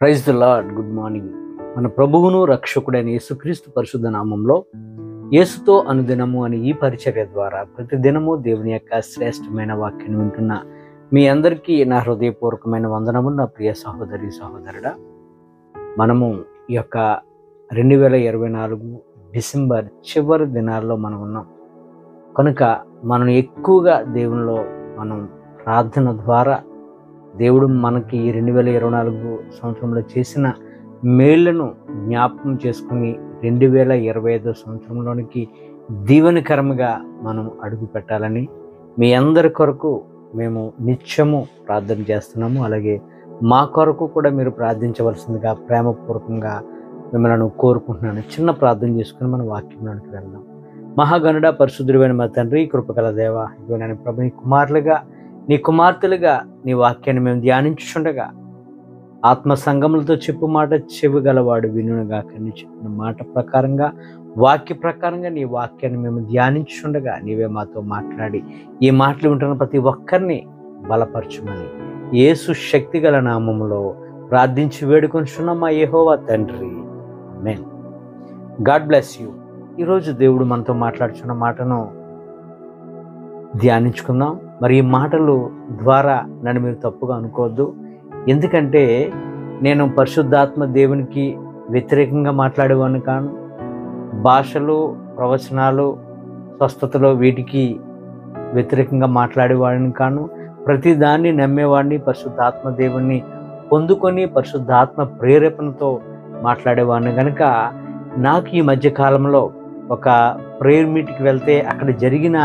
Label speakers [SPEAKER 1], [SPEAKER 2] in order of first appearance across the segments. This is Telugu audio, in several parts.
[SPEAKER 1] Praise the lord. Good morning. మన ప్రభువును రక్షకుడైన యేసుక్రీస్తు పరిశుద్ధ నామంలో యేసుతో అనుదినము అని ఈ పరిచర్య ద్వారా ప్రతిదినము దేవుని యొక్క శ్రేష్టమైన వాక్యాన్ని వింటున్న మీ అందరికీ నా హృదయపూర్వకమైన వందనములు. నా ప్రియ సహోదరి సహోదరుడా, మనము ఈ యొక్క 2024 డిసెంబర్ చివరి దినాల్లో మనం ఉన్నాం కనుక మనం ఎక్కువగా దేవునిలో మనం ప్రార్థన ద్వారా దేవుడు మనకి 2024 సంవత్సరంలో చేసిన మేళ్లను జ్ఞాపకం చేసుకుని 2025 సంవత్సరంలోనికి దీవెనకరంగా మనం అడుగు పెట్టాలని మీ అందరి కొరకు మేము నిత్యము ప్రార్థన చేస్తున్నాము. అలాగే మా కొరకు కూడా మీరు ప్రార్థించవలసిందిగా ప్రేమపూర్వకంగా మిమ్మల్ని కోరుకుంటున్నాను. చిన్న ప్రార్థన చేసుకుని మన వాక్యంలోనికి వెళ్దాం. మహాగణుడ పరిశుద్ధుడైన మా తండ్రి, కృపగల దేవ, ఇదిగో నేను ప్రభు నీ కుమారులుగా నీ కుమార్తెలుగా నీ వాక్యాన్ని మేము ధ్యానించుండగా ఆత్మ సంగములతో చెప్పు మాట చెవిగలవాడు వినుగా కని చెప్పిన మాట ప్రకారంగా వాక్య ప్రకారంగా నీ వాక్యాన్ని మేము ధ్యానించుండగా నీవే మాతో మాట్లాడి ఈ మాటలు వింటున్న ప్రతి ఒక్కరిని బలపరచుమని యేసు శక్తి గల నామములో ప్రార్థించి వేడుకొంచున్నాం మా యెహోవా తండ్రి, ఆమేన్. God bless you. ఈరోజు దేవుడు మనతో మాట్లాడుచున్న మాటను ధ్యానించుకుందాం. మరి ఈ మాటలు ద్వారా నన్ను మీరు తప్పుగా అనుకోవద్దు. ఎందుకంటే నేను పరిశుద్ధాత్మ దేవునికి వ్యతిరేకంగా మాట్లాడేవాడిని కాను. భాషలు, ప్రవచనాలు, స్వస్థతలు వీటికి వ్యతిరేకంగా మాట్లాడేవాడిని కాను. ప్రతిదాన్ని నమ్మేవాడిని, పరిశుద్ధాత్మ దేవుణ్ణి పొందుకొని పరిశుద్ధాత్మ ప్రేరేపణతో మాట్లాడేవాడిని. కనుక నాకు ఈ మధ్యకాలంలో ఒక ప్రేయర్ మీట్కి వెళ్తే అక్కడ జరిగిన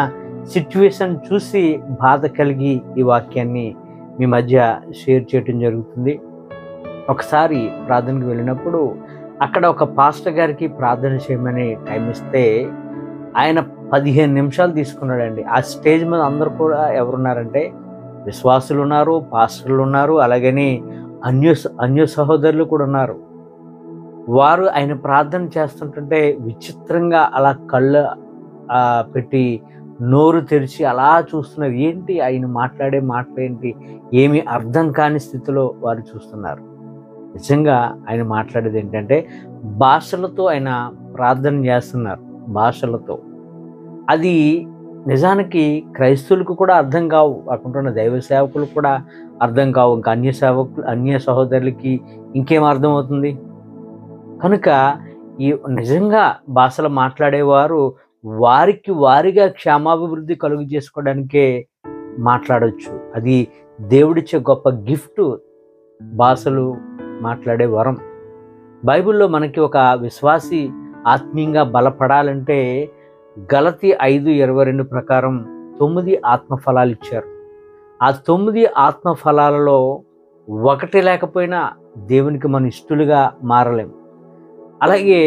[SPEAKER 1] సిచ్యువేషన్ చూసి బాధ కలిగి ఈ వాక్యాన్ని మీ మధ్య షేర్ చేయటం జరుగుతుంది. ఒకసారి ప్రార్థనకు వెళ్ళినప్పుడు అక్కడ ఒక పాస్టర్ గారికి ప్రార్థన చేయమని టైం ఇస్తే ఆయన 15 నిమిషాలు తీసుకున్నాడండి. ఆ స్టేజ్ మీద అందరూ కూడా ఎవరున్నారంటే విశ్వాసులు ఉన్నారు, పాస్టర్లు ఉన్నారు, అలాగని అన్య సహోదరులు కూడా ఉన్నారు. వారు ఆయన ప్రార్థన చేస్తుంటుంటే విచిత్రంగా అలా కళ్ళు పెట్టి నోరు తెరిచి అలా చూస్తున్నారు. ఏంటి ఆయన మాట్లాడే మాటలేంటి, ఏమీ అర్థం కాని స్థితిలో వారు చూస్తున్నారు. నిజంగా ఆయన మాట్లాడేది ఏంటంటే భాషలతో ఆయన ప్రార్థన చేస్తున్నారు. భాషలతో అది నిజానికి క్రైస్తవులకు కూడా అర్థం కావు, అక్కడున్న దైవ సేవకులకు కూడా అర్థం కావు. ఇంకా అన్య సహోదరులకి ఇంకేం అర్థమవుతుంది? కనుక ఈ నిజంగా భాషలు మాట్లాడేవారు వారిగా క్షేమాభివృద్ధి కలుగు చేసుకోవడానికే మాట్లాడవచ్చు. అది దేవుడిచ్చే గొప్ప గిఫ్ట్, భాషలు మాట్లాడే వరం. బైబిల్లో మనకి ఒక విశ్వాసి ఆత్మీయంగా బలపడాలంటే గలతీ 5:22 ప్రకారం 9 ఆత్మఫలాలు ఇచ్చారు. ఆ 9 ఆత్మఫలాలలో ఒకటి లేకపోయినా దేవునికి మన ఇష్టలుగా మారలేం. అలాగే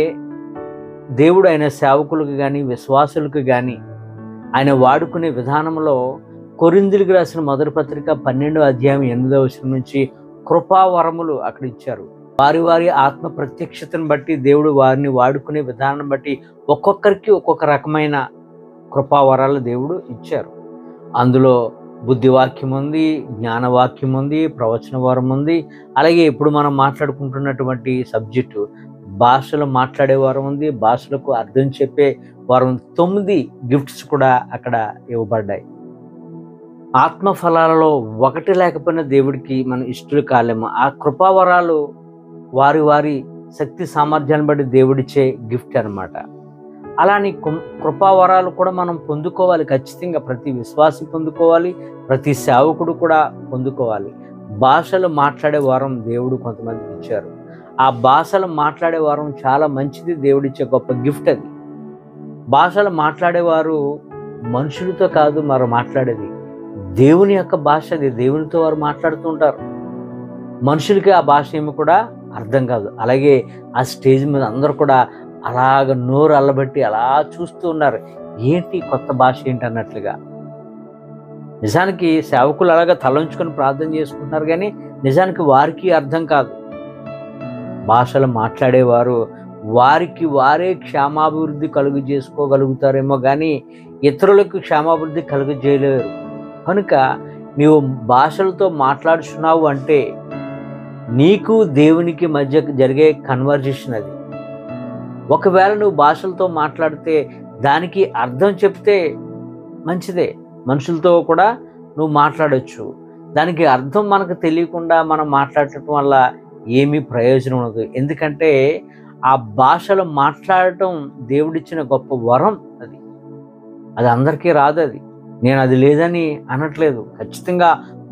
[SPEAKER 1] దేవుడు ఆయన సేవకులకు కానీ విశ్వాసులకు కానీ ఆయన వాడుకునే విధానంలో కొరింథీయులకు రాసిన మొదటి పత్రిక 12వ అధ్యాయం 8వ వచనం నుంచి కృపావరములు అక్కడ ఇచ్చారు. వారి ఆత్మ ప్రత్యక్షతను బట్టి దేవుడు వారిని వాడుకునే విధానం బట్టి ఒక్కొక్కరికి ఒక్కొక్క రకమైన కృపావరాలు దేవుడు ఇచ్చారు. అందులో బుద్ధివాక్యం ఉంది, జ్ఞానవాక్యం ఉంది, ప్రవచన వరం ఉంది. అలాగే ఇప్పుడు మనం మాట్లాడుకుంటున్నటువంటి సబ్జెక్టు భాషలు మాట్లాడే వారం ఉంది, భాషలకు అర్థం చెప్పే వారం. 9 గిఫ్ట్స్ కూడా అక్కడ ఇవ్వబడ్డాయి. ఆత్మఫలాలలో ఒకటి లేకపోయినా దేవుడికి మనం ఇష్టలు కాలేము. ఆ కృపావరాలు వారి శక్తి సామర్థ్యాన్ని బట్టి దేవుడిచ్చే గిఫ్ట్ అన్నమాట. అలాని కృపావరాలు కూడా మనం పొందుకోవాలి. ఖచ్చితంగా ప్రతి విశ్వాసి పొందుకోవాలి, ప్రతి సేవకుడు కూడా పొందుకోవాలి. భాషలు మాట్లాడే వారం దేవుడు కొంతమందికి ఇచ్చారు. ఆ భాషలు మాట్లాడే వారం చాలా మంచిది, దేవుడిచ్చే గొప్ప గిఫ్ట్ అది. భాషలు మాట్లాడేవారు మనుషులతో కాదు వారు మాట్లాడేది, దేవుని యొక్క భాష. అది దేవునితో వారు మాట్లాడుతూ ఉంటారు. మనుషులకి ఆ భాష ఏమి కూడా అర్థం కాదు. అలాగే ఆ స్టేజ్ మీద అందరూ కూడా అలాగ నోరు అల్లబెట్టి అలా చూస్తూ ఉన్నారు. ఏంటి కొత్త భాష ఏంటి అన్నట్లుగా. నిజానికి సేవకులు అలాగా తలంచుకొని ప్రార్థన చేసుకుంటున్నారు, కానీ నిజానికి వారికి అర్థం కాదు. భాషలు మాట్లాడేవారు వారే క్షేమాభివృద్ధి కలుగు చేసుకోగలుగుతారేమో కానీ ఇతరులకు క్షేమాభివృద్ధి కలుగు చేయలేరు. కనుక నీవు భాషలతో మాట్లాడుచున్నావు అంటే నీకు దేవునికి మధ్య జరిగే కన్వర్జేషన్ అది. ఒకవేళ నువ్వు భాషలతో మాట్లాడితే దానికి అర్థం చెప్తే మంచిదే. మనుషులతో కూడా నువ్వు మాట్లాడొచ్చు. దానికి అర్థం మనకు తెలియకుండా మనం మాట్లాడటం వల్ల ఏమీ ప్రయోజనం ఉండదు. ఎందుకంటే ఆ భాషలు మాట్లాడటం దేవుడిచ్చిన గొప్ప వరం. అది అందరికీ రాదు. నేను అది లేదని అనట్లేదు. ఖచ్చితంగా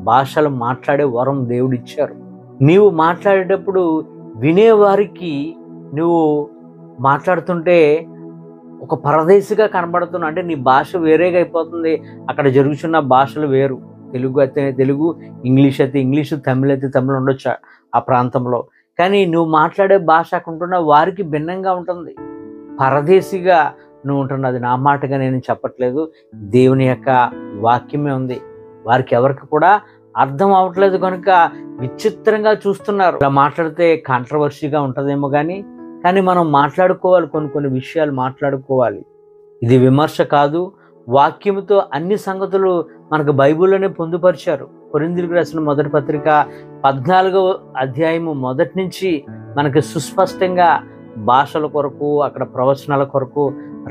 [SPEAKER 1] భాషలు మాట్లాడే వరం దేవుడిచ్చారు. నీవు మాట్లాడేటప్పుడు వినేవారికి నువ్వు మాట్లాడుతుంటే ఒక పరదేశిగా కనబడుతున్నా, అంటే నీ భాష వేరేగా అయిపోతుంది. అక్కడ జరుగుతున్న భాషలు వేరు. తెలుగు అయితే తెలుగు, ఇంగ్లీష్ అయితే ఇంగ్లీషు, తమిళ్ అయితే తమిళ్ ఉండొచ్చు ఆ ప్రాంతంలో. కానీ నువ్వు మాట్లాడే భాష అక్కడ ఉంటున్న వారికి భిన్నంగా ఉంటుంది. పరదేశిగా నువ్వు ఉంటున్నది నా మాటగా నేను చెప్పట్లేదు, దేవుని యొక్క వాక్యమే ఉంది. వారికి ఎవరికి కూడా అర్థం అవ్వట్లేదు కనుక విచిత్రంగా చూస్తున్నారు. ఇలా మాట్లాడితే కాంట్రవర్సీగా ఉంటుందేమో కానీ మనం మాట్లాడుకోవాలి. కొన్ని విషయాలు మాట్లాడుకోవాలి. ఇది విమర్శ కాదు. వాక్యముతో అన్ని సంగతులు మనకు బైబిల్లోనే పొందుపరిచారు. కొరింథీయులకు రాసిన మొదటి పత్రిక 14వ అధ్యాయము మొదటి నుంచి మనకి సుస్పష్టంగా భాషల కొరకు, అక్కడ ప్రవచనాల కొరకు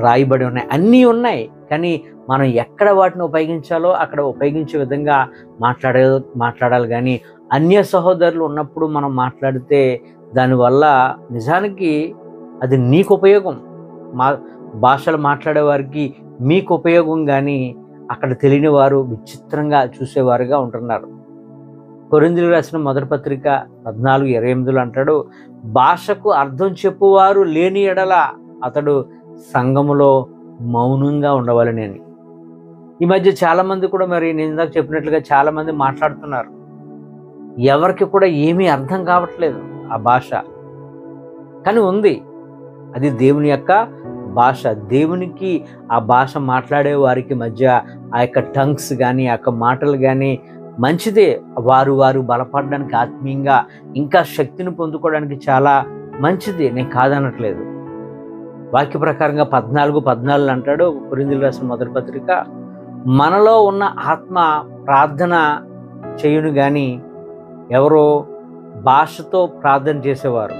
[SPEAKER 1] రాయబడి ఉన్నాయి. అన్నీ ఉన్నాయి. కానీ మనం ఎక్కడ వాటిని ఉపయోగించాలో అక్కడ ఉపయోగించే విధంగా మాట్లాడాలి. కానీ అన్య సహోదరులు ఉన్నప్పుడు మనం మాట్లాడితే దానివల్ల నిజానికి అది నీకు ఉపయోగం. భాషలు మాట్లాడే వారికి మీకు ఉపయోగం. కానీ అక్కడ తెలియని వారు విచిత్రంగా చూసేవారుగా ఉంటున్నారు. కొరింథీయులకు రాసిన మొదటి పత్రిక 14:28 అంటాడు, భాషకు అర్థం చెప్పువారు లేని ఎడల అతడు సంఘములో మౌనంగా ఉండవాలని. ఈ మధ్య చాలామంది కూడా మరి నేను ఇందాక చెప్పినట్లుగా చాలామంది మాట్లాడుతున్నారు. ఎవరికి కూడా ఏమీ అర్థం కావట్లేదు ఆ భాష. కానీ ఉంది, అది దేవుని యొక్క భాష. దేవునికి ఆ భాష మాట్లాడే వారికి మధ్య ఆ యొక్క టంగ్స్ కానీ, ఆ యొక్క మాటలు కానీ మంచిదే. వారు బలపడడానికి, ఆత్మీయంగా ఇంకా శక్తిని పొందుకోవడానికి చాలా మంచిది. నేను కాదనట్లేదు. వాక్య ప్రకారంగా 14:14 అంటాడు కొరింథీయులకు రాసిన మొదటి పత్రిక, మనలో ఉన్న ఆత్మ ప్రార్థన చేయును కానీ ఎవరో భాషతో ప్రార్థన చేసేవారు,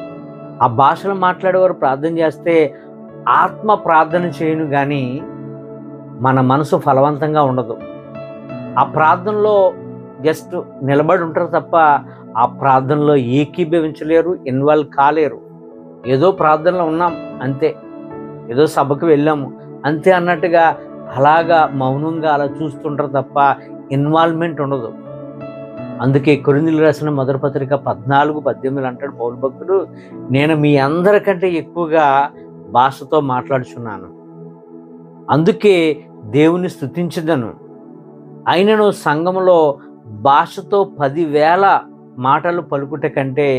[SPEAKER 1] ఆ భాషలు మాట్లాడేవారు ప్రార్థన చేస్తే ఆత్మ ప్రార్థన చేయును కానీ మన మనసు ఫలవంతంగా ఉండదు. ఆ ప్రార్థనలో జస్ట్ నిలబడి ఉంటారు తప్ప ఆ ప్రార్థనలో ఏకీభవించలేరు, ఇన్వాల్వ్ కాలేరు. ఏదో ప్రార్థనలో ఉన్నాం అంతే, ఏదో సభకు వెళ్ళాము అంతే అన్నట్టుగా అలాగా మౌనంగా అలా చూస్తుంటారు తప్ప ఇన్వాల్వ్మెంట్ ఉండదు. అందుకే కొరింథీయులకు రాసిన మొదటి పత్రిక 14:18 అంటాడు పౌలు భక్తుడు, నేను మీ అందరికంటే ఎక్కువగా భాషతో మాట్లాడుచున్నాను, అందుకే దేవుని స్తుతించదను. అయినను సంఘములో భాషతో 10,000 మాటలు పలుకుట కంటే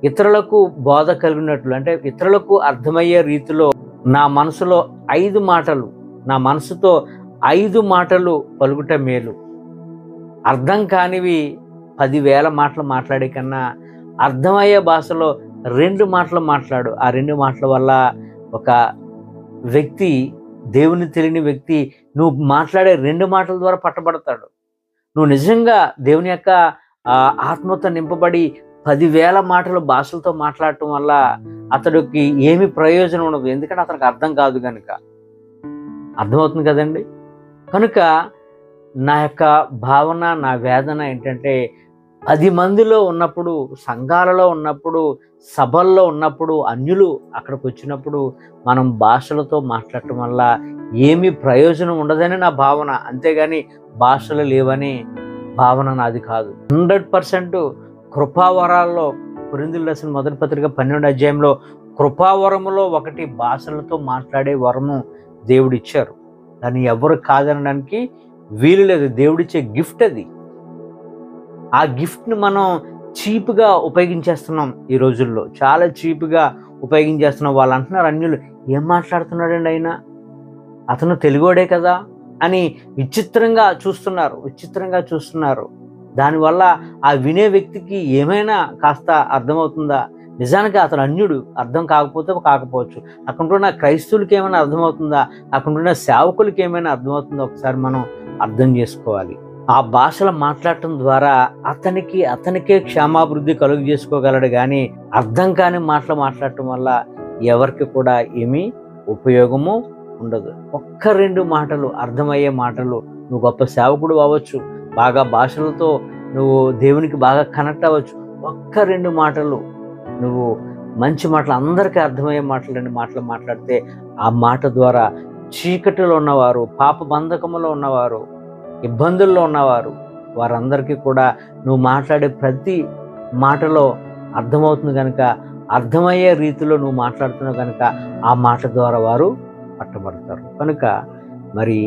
[SPEAKER 1] ఇతరులకు బోధ కలిగినట్లు, అంటే ఇతరులకు అర్థమయ్యే రీతిలో నా మనసుతో 5 మాటలు పలుకుట మేలు. అర్థం కానివి 10,000 మాటలు మాట్లాడే కన్నా అర్థమయ్యే భాషలో 2 మాటలు మాట్లాడు. ఆ 2 మాటల వల్ల ఒక వ్యక్తి, దేవుని తెలియని వ్యక్తి, నువ్వు మాట్లాడే 2 మాటల ద్వారా పట్టబడతాడు. నువ్వు నిజంగా దేవుని యొక్క ఆత్మతో నింపబడి 10,000 మాటలు భాషలతో మాట్లాడటం వల్ల అతడికి ఏమి ప్రయోజనం ఉండదు. ఎందుకంటే అతనికి అర్థం కాదు కనుక. అర్థమవుతుంది కదండి. కనుక నా యొక్క భావన, నా వేదన ఏంటంటే 10 మందిలో ఉన్నప్పుడు, సంఘాలలో ఉన్నప్పుడు, సభల్లో ఉన్నప్పుడు, అన్యులు అక్కడికి వచ్చినప్పుడు మనం భాషలతో మాట్లాడటం వల్ల ఏమీ ప్రయోజనం ఉండదని నా భావన. అంతేగాని భాషలు లేవని భావన నాది కాదు. 100% కృపావరాల్లో కొరింథీయులకు రాసిన మొదటి పత్రిక 12వ అధ్యాయంలో కృపావరములో ఒకటి భాషలతో మాట్లాడే వరము దేవుడిచ్చారు. దాన్ని ఎవరు కాదనడానికి వీలు లేదు. దేవుడిచ్చే గిఫ్ట్ అది. ఆ గిఫ్ట్ని మనం చీప్గా ఉపయోగించేస్తున్నాం ఈ రోజుల్లో, చాలా చీప్గా ఉపయోగించేస్తున్నాం. వాళ్ళు అంటున్నారు, అన్యులు, ఏం మాట్లాడుతున్నాడండి అయినా, అతను తెలుగోడే కదా అని విచిత్రంగా చూస్తున్నారు. దానివల్ల ఆ వినే వ్యక్తికి ఏమైనా కాస్త అర్థమవుతుందా? నిజానికి అతను అన్యుడు, అర్థం కాకపోవచ్చు. అక్కడున్న క్రైస్తవులకి ఏమైనా అర్థమవుతుందా? అక్కడున్న సేవకులకి ఏమైనా అర్థమవుతుందా? ఒకసారి మనం అర్థం చేసుకోవాలి. ఆ భాషలు మాట్లాడటం ద్వారా అతనికే క్షేమాభివృద్ధి కలుగు చేసుకోగలడు. కానీ అర్థం కాని మాటలు మాట్లాడటం వల్ల ఎవరికి కూడా ఏమీ ఉపయోగము ఉండదు. ఒక్క 2 మాటలు అర్థమయ్యే మాటలు, నువ్వు గొప్ప సేవకుడు అవ్వచ్చు, బాగా భాషలతో నువ్వు దేవునికి బాగా కనెక్ట్ అవ్వచ్చు. ఒక్క 2 మాటలు నువ్వు మంచి మాటలు, అందరికీ అర్థమయ్యే మాటలు 2 మాటలు మాట్లాడితే ఆ మాట ద్వారా చీకటిలో ఉన్నవారు, పాప బంధకములో ఉన్నవారు, ఇబ్బందుల్లో ఉన్నవారు, వారందరికీ కూడా నువ్వు మాట్లాడే ప్రతి మాటలో అర్థమవుతుంది కనుక, అర్థమయ్యే రీతిలో నువ్వు మాట్లాడుతున్నావు కనుక ఆ మాట ద్వారా వారు పట్టబడతారు. కనుక మరి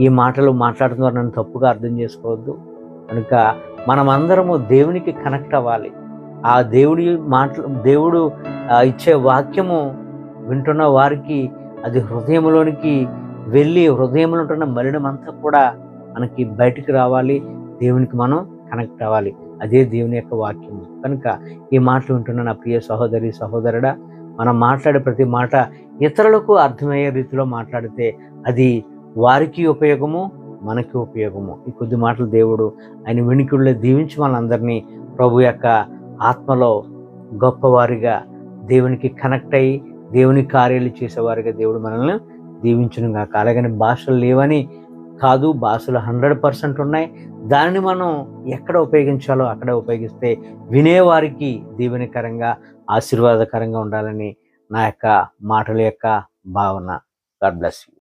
[SPEAKER 1] ఈ మాటలు మాట్లాడటం ద్వారా నన్ను తప్పుగా అర్థం చేసుకోవద్దు. కనుక మనమందరము దేవునికి కనెక్ట్ అవ్వాలి. ఆ దేవుడు ఇచ్చే వాక్యము వింటున్న వారికి అది హృదయంలోనికి వెళ్ళి హృదయంలో ఉంటున్న మలినమంతా కూడా మనకి బయటికి రావాలి. దేవునికి మనం కనెక్ట్ అవ్వాలి. అదే దేవుని యొక్క వాక్యము. కనుక ఈ మాటలు వింటున్న నా ప్రియ సహోదరి సహోదరుడా, మనం మాట్లాడే ప్రతి మాట ఇతరులకు అర్థమయ్యే రీతిలో మాట్లాడితే అది వారికి ఉపయోగము, మనకి ఉపయోగము. ఈ కొద్ది మాటలు దేవుడు ఆయన వినికిడిలో దీవించి మనందరినీ ప్రభు యొక్క ఆత్మలో గొప్పవారిగా దేవునికి కనెక్ట్ అయ్యి దేవుని కార్యాలు చేసేవారిగా దేవుడు మనల్ని దీవించును గాక. అలాగని భాషలు లేవని కాదు, భాషలు 100% ఉన్నాయి. దానిని మనం ఎక్కడ ఉపయోగించాలో అక్కడే ఉపయోగిస్తే వినేవారికి దీవెనకరంగా ఆశీర్వాదకరంగా ఉండాలని నా యొక్క మాటల యొక్క భావన. God bless you.